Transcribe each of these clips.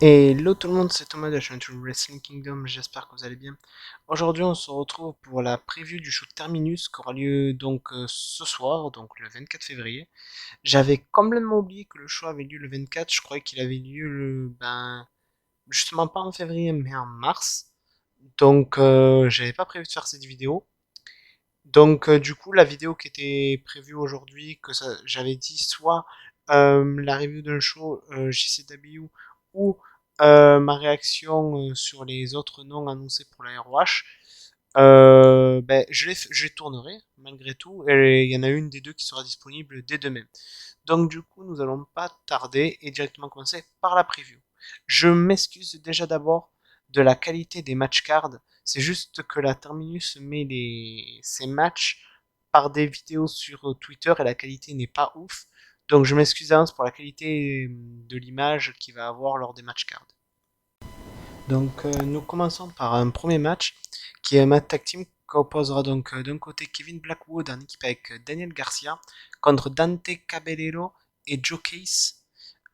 Hello tout le monde, c'est Thomas de la chaîne YouTube Wrestling Kingdom, j'espère que vous allez bien. Aujourd'hui on se retrouve pour la preview du show Terminus qui aura lieu donc ce soir, donc le 24 février. J'avais complètement oublié que le show avait lieu le 24, je croyais qu'il avait lieu justement pas en février mais en mars. Donc j'avais pas prévu de faire cette vidéo. Donc du coup la vidéo qui était prévue aujourd'hui, que ça, j'avais dit soit la review d'un show JCW ou ma réaction sur les autres noms annoncés pour la ROH, je les tournerai malgré tout et il y en a une des deux qui sera disponible dès demain. Donc du coup nous allons pas tarder et directement commencer par la preview. Je m'excuse déjà d'abord de la qualité des match cards. C'est juste que la Terminus met ses matchs par des vidéos sur Twitter et la qualité n'est pas ouf. Donc je m'excuse d'avance pour la qualité de l'image qu'il va avoir lors des match cards. Donc nous commençons par un premier match qui est un match tag team qui opposera donc d'un côté Kevin Blackwood en équipe avec Daniel Garcia contre Dante Caballero et Joe Case.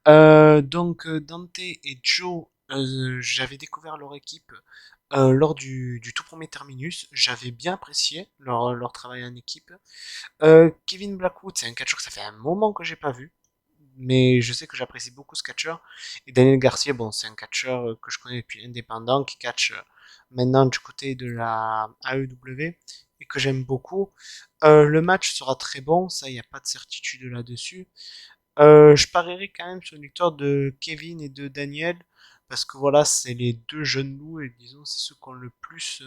Dante et Joe, j'avais découvert leur équipe lors du tout premier Terminus. J'avais bien apprécié leur travail en équipe. Kevin Blackwood, c'est un catcheur que ça fait un moment que j'ai pas vu, mais je sais que j'apprécie beaucoup ce catcheur. Et Daniel Garcia, bon, c'est un catcheur que je connais depuis l'indépendant, qui catch maintenant du côté de la AEW et que j'aime beaucoup. Le match sera très bon, ça, il n'y a pas de certitude là-dessus. Je parierais quand même sur une victoire de Kevin et de Daniel, parce que voilà, c'est les deux jeunes loups, et disons, c'est ceux qui ont le plus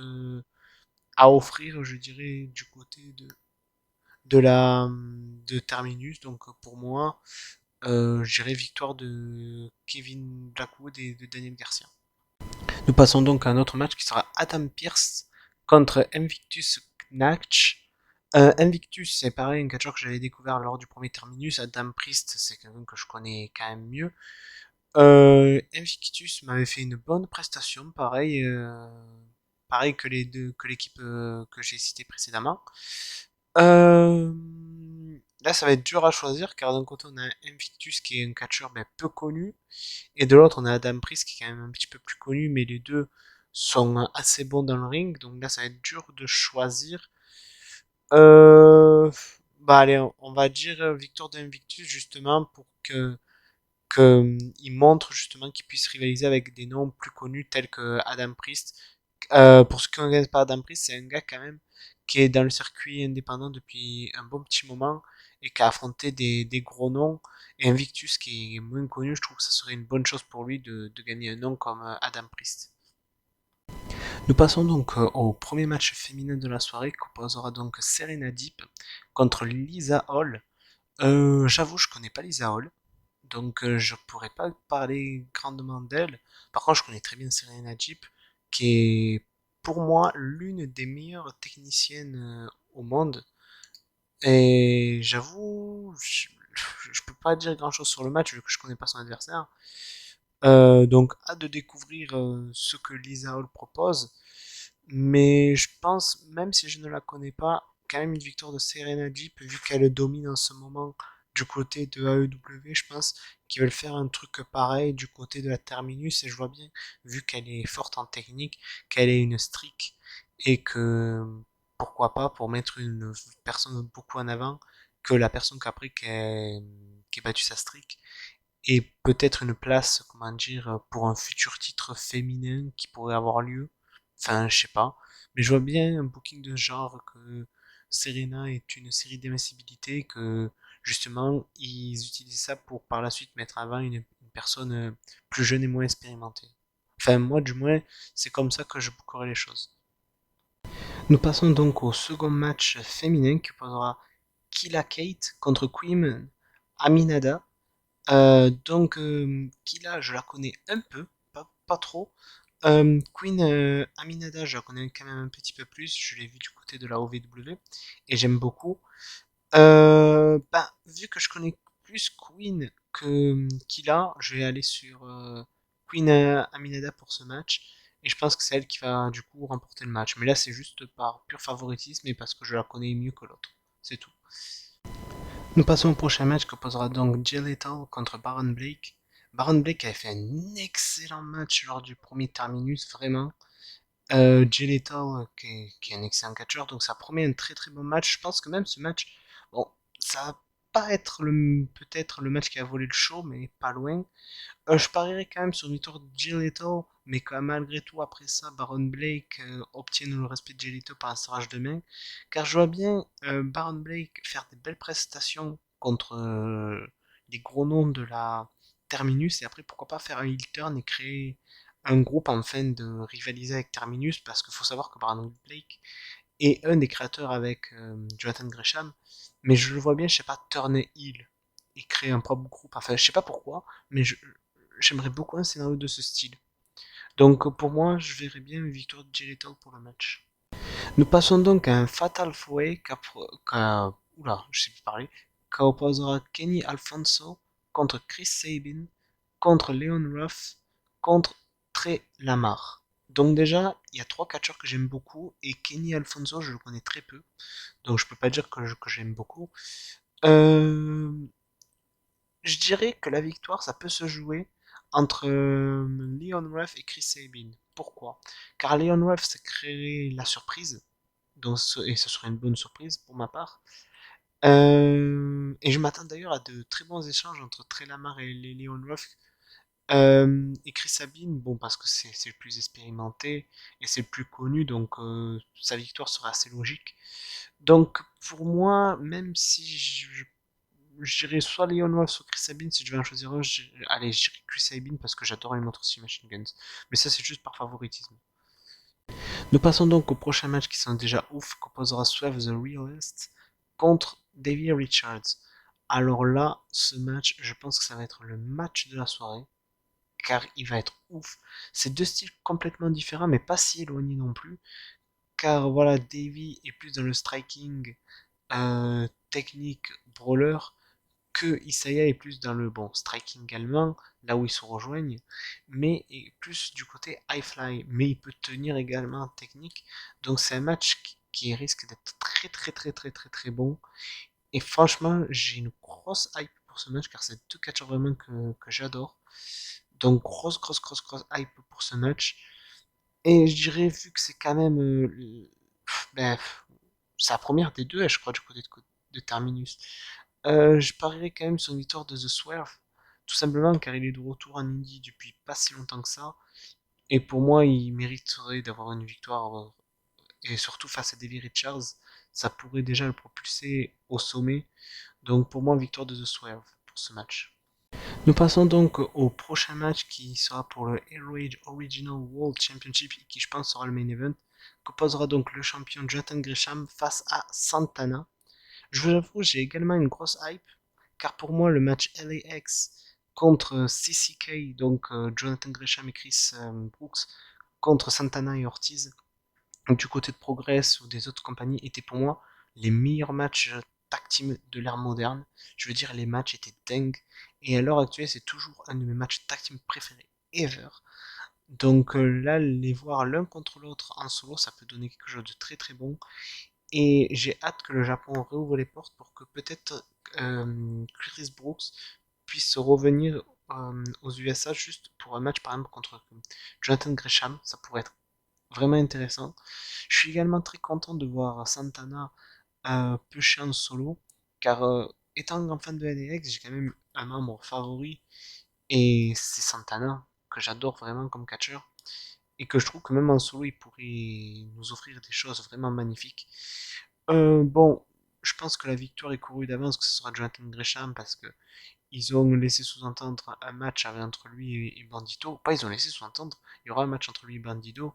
à offrir, je dirais, du côté de Terminus. Donc pour moi, je dirais victoire de Kevin Blackwood et de Daniel Garcia. Nous passons donc à un autre match qui sera Adam Pearce contre Invictus Gnatch. Invictus, c'est pareil, un catcheur que j'avais découvert lors du premier Terminus. Adam Priest, c'est quelqu'un que je connais quand même mieux. Invictus m'avait fait une bonne prestation, pareil que l'équipe que j'ai citée précédemment. Euh, Là, ça va être dur à choisir car d'un côté on a Invictus qui est un catcheur peu connu et de l'autre on a Adam Priest qui est quand même un petit peu plus connu, mais les deux sont assez bons dans le ring, donc là ça va être dur de choisir. Euh, allez, on va dire victoire d'Invictus justement pour que il montre justement qu'il puisse rivaliser avec des noms plus connus tels que Adam Priest. Pour ceux qui ne connaissent pas Adam Priest, c'est un gars quand même qui est dans le circuit indépendant depuis un bon petit moment et qui a affronté des gros noms. Et Invictus qui est moins connu, je trouve que ça serait une bonne chose pour lui de gagner un nom comme Adam Priest. Nous passons donc au premier match féminin de la soirée qui opposera donc Serena Deep contre Lisa Hall. J'avoue, je connais pas Lisa Hall, donc je pourrais pas parler grandement d'elle. Par contre, je connais très bien Serena Deep, qui est pour moi l'une des meilleures techniciennes au monde. Et j'avoue, je peux pas dire grand chose sur le match vu que je connais pas son adversaire. Donc, hâte de découvrir ce que Lisa Hall propose. Mais je pense, même si je ne la connais pas, quand même une victoire de Serena Deep, vu qu'elle domine en ce moment du côté de AEW, je pense qu'ils veulent faire un truc pareil du côté de la Terminus. Et je vois bien, vu qu'elle est forte en technique, qu'elle est une streak, et que pourquoi pas, pour mettre une personne beaucoup en avant, que la personne qu'après qui a battu sa streak et peut-être une place, comment dire, pour un futur titre féminin qui pourrait avoir lieu. Enfin, je sais pas. Mais je vois bien un booking de genre que Serena est une série d'invincibilité, que justement ils utilisent ça pour par la suite mettre avant une personne plus jeune et moins expérimentée. Enfin, moi du moins, c'est comme ça que je bookerai les choses. Nous passons donc au second match féminin qui opposera Killa Kate contre Queen Aminada. Killa, je la connais un peu, pas trop. Queen Aminada, je la connais quand même un petit peu plus. Je l'ai vu du côté de la OVW et j'aime beaucoup. Vu que je connais plus Queen que Killa, je vais aller sur Queen Aminada pour ce match. Et je pense que c'est elle qui va du coup remporter le match. Mais là, c'est juste par pur favoritisme et parce que je la connais mieux que l'autre. C'est tout. Nous passons au prochain match qui opposera donc Jay Lethal contre Baron Blake. Baron Blake avait fait un excellent match lors du premier terminus, vraiment. Jay Lethal, qui est un excellent catcheur, donc ça promet un très très bon match. Je pense que même ce match, bon, ça va pas être peut-être le match qui a volé le show, mais pas loin. Je parierais quand même sur une victoire de Jay Lethal, mais quand même, malgré tout, après ça, Baron Blake obtienne le respect de Jay Lethal par un serrage de main. Car je vois bien Baron Blake faire des belles prestations contre les gros noms de la Terminus, et après, pourquoi pas faire un heel turn et créer un groupe afin de rivaliser avec Terminus, parce qu'il faut savoir que Baron Blake est un des créateurs avec Jonathan Gresham, mais je le vois bien, je sais pas, turner heel et créer un propre groupe. Enfin, je sais pas pourquoi, mais j'aimerais beaucoup un scénario de ce style. Donc pour moi, je verrais bien une victoire de Jay Lethal pour le match. Nous passons donc à un Fatal 4-Way oula, je sais plus parler, qui opposera Kenny Alfonso contre Chris Sabin, contre Leon Ruff, contre Trey Lamar. Donc déjà, il y a trois catcheurs que j'aime beaucoup, et Kenny Alfonso, je le connais très peu, donc je peux pas dire que j'aime beaucoup. Euh, je dirais que la victoire, ça peut se jouer entre Leon Ruff et Chris Sabin. Pourquoi? Car Leon Ruff, ça créerait la surprise, donc, et ce serait une bonne surprise pour ma part. Et je m'attends d'ailleurs à de très bons échanges entre Trey Lamar et Leon Ruff. Et Chris Sabin, bon, parce que c'est le plus expérimenté et c'est le plus connu, donc sa victoire sera assez logique. Donc pour moi, même si je dirais soit Leon Ruff, soit Chris Sabin, si je vais en choisir un, allez, je dirais Chris Sabin parce que j'adore les Motor Machine Guns. Mais ça, c'est juste par favoritisme. Nous passons donc au prochain match qui sont déjà ouf, qu'opposera Swerve the Realist contre Davey Richards. Alors là, ce match, je pense que ça va être le match de la soirée, car il va être ouf. C'est deux styles complètement différents, mais pas si éloignés non plus, car voilà, Davey est plus dans le striking, technique, brawler, que Isaiah est plus dans le bon striking allemand, là où ils se rejoignent, mais est plus du côté high fly, mais il peut tenir également en technique, donc c'est un match qui risque d'être très très très très très très bon, et franchement j'ai une grosse hype pour ce match, car c'est deux catcheurs vraiment que j'adore, donc grosse hype pour ce match, et je dirais vu que c'est quand même ben, c'est la première des deux, je crois, du côté de Terminus. Je parierais quand même sur une victoire de The Swerve, tout simplement car il est de retour en Indie depuis pas si longtemps que ça, et pour moi, il mériterait d'avoir une victoire, et surtout face à Davey Richards, ça pourrait déjà le propulser au sommet. Donc pour moi, victoire de The Swerve pour ce match. Nous passons donc au prochain match qui sera pour le Hero Age Original World Championship et qui je pense sera le main event, qu'opposera donc le champion Jonathan Gresham face à Santana. Je vous avoue, j'ai également une grosse hype, car pour moi, le match LAX contre CCK, donc Jonathan Gresham et Chris Brooks, contre Santana et Ortiz, du côté de Progress ou des autres compagnies, étaient pour moi les meilleurs matchs tag team de l'ère moderne. Je veux dire, les matchs étaient dingues, et à l'heure actuelle, c'est toujours un de mes matchs tag team préférés ever. Donc là, les voir l'un contre l'autre en solo, ça peut donner quelque chose de très très bon. Et j'ai hâte que le Japon réouvre les portes pour que peut-être Chris Brooks puisse revenir aux USA juste pour un match par exemple contre Jonathan Gresham. Ça pourrait être vraiment intéressant. Je suis également très content de voir Santana pusher en solo, car étant un grand fan de NXT, j'ai quand même un membre favori et c'est Santana que j'adore vraiment comme catcheur et que je trouve que même en solo, il pourrait nous offrir des choses vraiment magnifiques. Bon, je pense que la victoire est courue d'avance, que ce sera Jonathan Gresham, parce que ils ont laissé sous-entendre un match entre lui et Bandito. Pas ils ont laissé sous-entendre, il y aura un match entre lui et Bandito,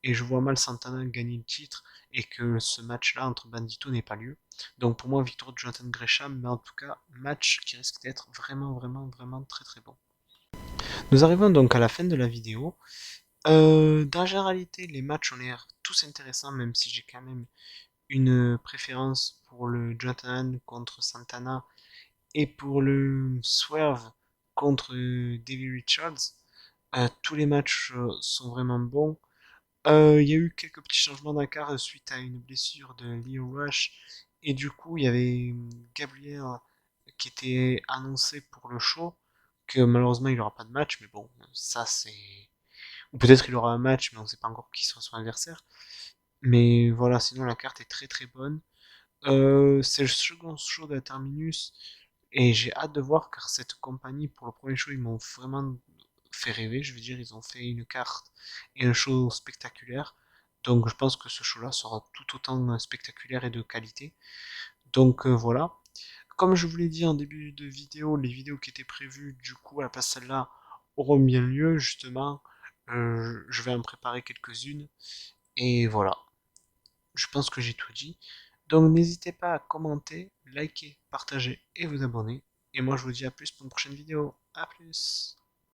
et je vois mal Santana gagner le titre, et que ce match-là entre Bandito n'ait pas lieu. Donc pour moi, victoire de Jonathan Gresham, mais en tout cas, match qui risque d'être vraiment très très bon. Nous arrivons donc à la fin de la vidéo. Dans la généralité, les matchs ont l'air tous intéressants, même si j'ai quand même une préférence pour le Jonathan contre Santana et pour le Swerve contre Davey Richards. Tous les matchs sont vraiment bons. Il y a eu quelques petits changements d'un suite à une blessure de Leo Rush, et du coup il y avait Gabriel qui était annoncé pour le show, que malheureusement il aura pas de match, mais bon, ça c'est... Ou peut-être il aura un match, mais on sait pas encore qui sera son adversaire. Mais voilà, sinon la carte est très très bonne. C'est le second show de Terminus et j'ai hâte de voir car cette compagnie, pour le premier show, ils m'ont vraiment fait rêver. Je veux dire, ils ont fait une carte et un show spectaculaire. Donc je pense que ce show-là sera tout autant spectaculaire et de qualité. Donc voilà. Comme je vous l'ai dit en début de vidéo, les vidéos qui étaient prévues du coup à la place de celle-là auront bien lieu justement. Je vais en préparer quelques-unes et voilà. Je pense que j'ai tout dit. Donc n'hésitez pas à commenter, liker, partager et vous abonner. Et moi je vous dis à plus pour une prochaine vidéo. À plus.